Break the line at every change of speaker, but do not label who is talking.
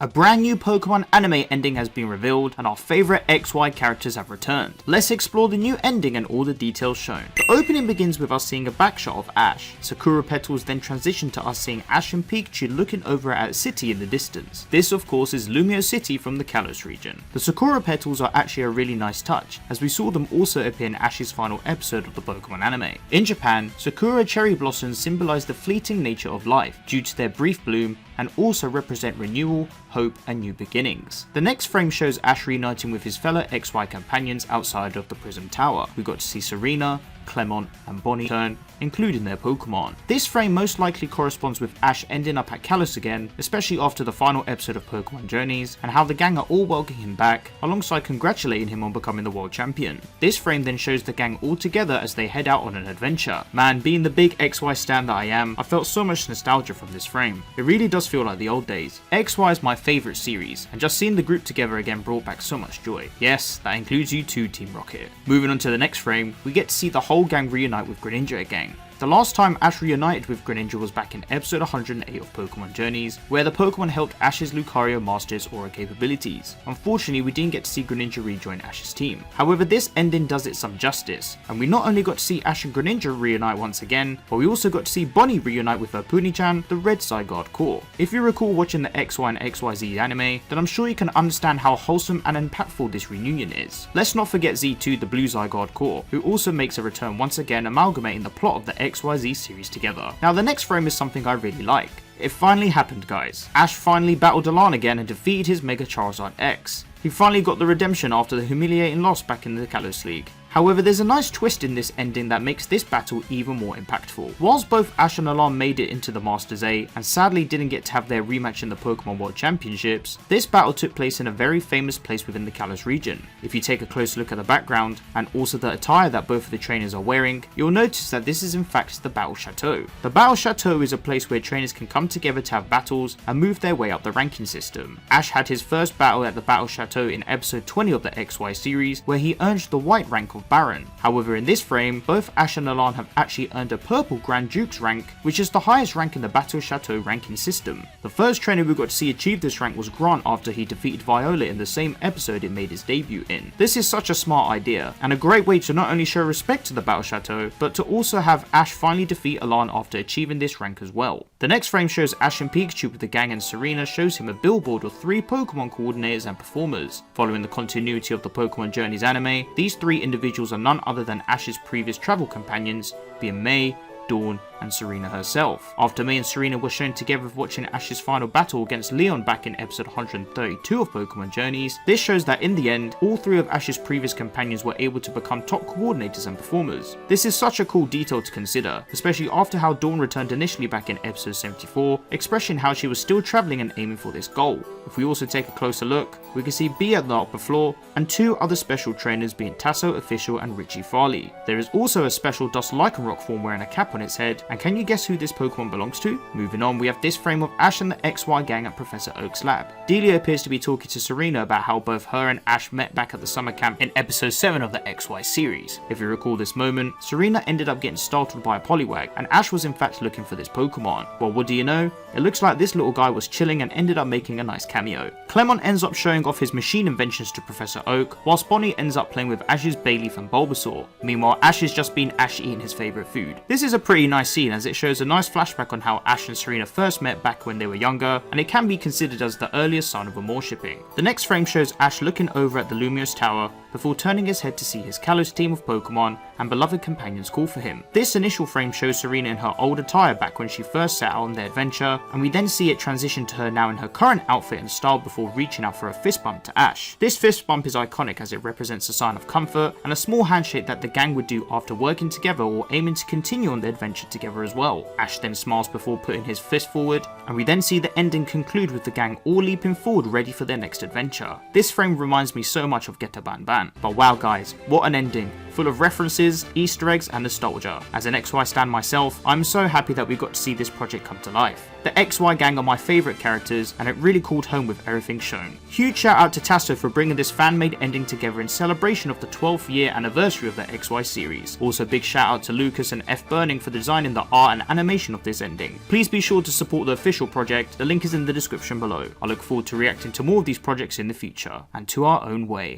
A brand new Pokemon anime ending has been revealed and our favourite XY characters have returned. Let's explore the new ending and all the details shown. The opening begins with us seeing a backshot of Ash. Sakura petals then transition to us seeing Ash and Pikachu looking over at a city in the distance. This of course is Lumio City from the Kalos region. The Sakura petals are actually a really nice touch, as we saw them also appear in Ash's final episode of the Pokemon anime. In Japan, Sakura cherry blossoms symbolize the fleeting nature of life due to their brief bloom and also represent renewal, hope and new beginnings. The next frame shows Ash reuniting with his fellow XY companions outside of the Prism Tower. We got to see Serena, Clemont and Puni-chan, including their Pokemon. This frame most likely corresponds with Ash ending up at Kalos again, especially after the final episode of Pokemon Journeys, and how the gang are all welcoming him back, alongside congratulating him on becoming the world champion. This frame then shows the gang all together as they head out on an adventure. Man, being the big XY stan that I am, I felt so much nostalgia from this frame. It really does feel like the old days. XY is my favourite series, and just seeing the group together again brought back so much joy. Yes, that includes you too, Team Rocket. Moving on to the next frame, we get to see the whole gang reunite with Greninja again. The last time Ash reunited with Greninja was back in episode 108 of Pokemon Journeys, where the Pokemon helped Ash's Lucario master his aura capabilities. Unfortunately, we didn't get to see Greninja rejoin Ash's team. However, this ending does it some justice, and we not only got to see Ash and Greninja reunite once again, but we also got to see Bonnie reunite with her Puni-chan, the Red Zygarde core. If you recall watching the XY and XYZ anime, then I'm sure you can understand how wholesome and impactful this reunion is. Let's not forget Z2, the Blue Zygarde core, who also makes a return once again, amalgamating the plot of the XYZ series together. Now the next frame is something I really like. It finally happened, guys. Ash finally battled Alain again and defeated his Mega Charizard X. He finally got the redemption after the humiliating loss back in the Kalos League. However, there's a nice twist in this ending that makes this battle even more impactful. Whilst both Ash and Alain made it into the Masters 8 and sadly didn't get to have their rematch in the Pokemon World Championships, this battle took place in a very famous place within the Kalos region. If you take a close look at the background and also the attire that both of the trainers are wearing, you'll notice that this is in fact the Battle Chateau. The Battle Chateau is a place where trainers can come together to have battles and move their way up the ranking system. Ash had his first battle at the Battle Chateau in episode 20 of the XY series, where he earned the white rank of Baron. However, in this frame, both Ash and Alain have actually earned a purple Grand Duke's rank, which is the highest rank in the Battle Chateau ranking system. The first trainer we got to see achieve this rank was Grant after he defeated Viola in the same episode it made his debut in. This is such a smart idea, and a great way to not only show respect to the Battle Chateau, but to also have Ash finally defeat Alain after achieving this rank as well. The next frame shows Ash and Pikachu with the gang, and Serena shows him a billboard of 3 Pokemon coordinators and performers. Following the continuity of the Pokemon Journeys anime, these 3 individuals are none other than Ash's previous travel companions, being May, Dawn and Serena herself. After May and Serena were shown together with watching Ash's final battle against Leon back in episode 132 of Pokemon Journeys, this shows that in the end, all 3 of Ash's previous companions were able to become top coordinators and performers. This is such a cool detail to consider, especially after how Dawn returned initially back in episode 74, expressing how she was still travelling and aiming for this goal. If we also take a closer look, we can see B at the upper floor, and 2 other special trainers being Tasso Official and Richie Farley. There is also a special Dust Lycanroc form wearing a cap on its head, and can you guess who this Pokemon belongs to? Moving on, we have this frame of Ash and the XY gang at Professor Oak's lab. Delia appears to be talking to Serena about how both her and Ash met back at the summer camp in episode 7 of the XY series. If you recall this moment, Serena ended up getting startled by a Poliwag, and Ash was in fact looking for this Pokemon. Well, what do you know? It looks like this little guy was chilling and ended up making a nice cameo. Clemont ends up showing off his machine inventions to Professor Oak, whilst Bonnie ends up playing with Ash's Bayleaf and Bulbasaur. Meanwhile, Ash has just been Ash eating his favourite food. This is a pretty nice scene, as it shows a nice flashback on how Ash and Serena first met back when they were younger, and it can be considered as the earliest sign of a more shipping. The next frame shows Ash looking over at the Lumios Tower before turning his head to see his Kalos team of Pokemon and beloved companions call for him. This initial frame shows Serena in her old attire back when she first set out on their adventure, and we then see it transition to her now in her current outfit and style before reaching out for a fist bump to Ash. This fist bump is iconic as it represents a sign of comfort and a small handshake that the gang would do after working together or aiming to continue on the adventure together as well. Ash then smiles before putting his fist forward, and we then see the ending conclude with the gang all leaping forward ready for their next adventure. This frame reminds me so much of Getter Ban Ban. But wow guys, what an ending. Full of references, Easter eggs and nostalgia. As an XY stan myself, I'm so happy that we got to see this project come to life. The XY gang are my favourite characters, and it really called home with everything shown. Huge shout out to Tasso for bringing this fan-made ending together in celebration of the 12th year anniversary of the XY series. Also big shout out to Lucas and F Burning Alain for designing the art and animation of this ending. Please be sure to support the official project, the link is in the description below. I look forward to reacting to more of these projects in the future, and to our own way.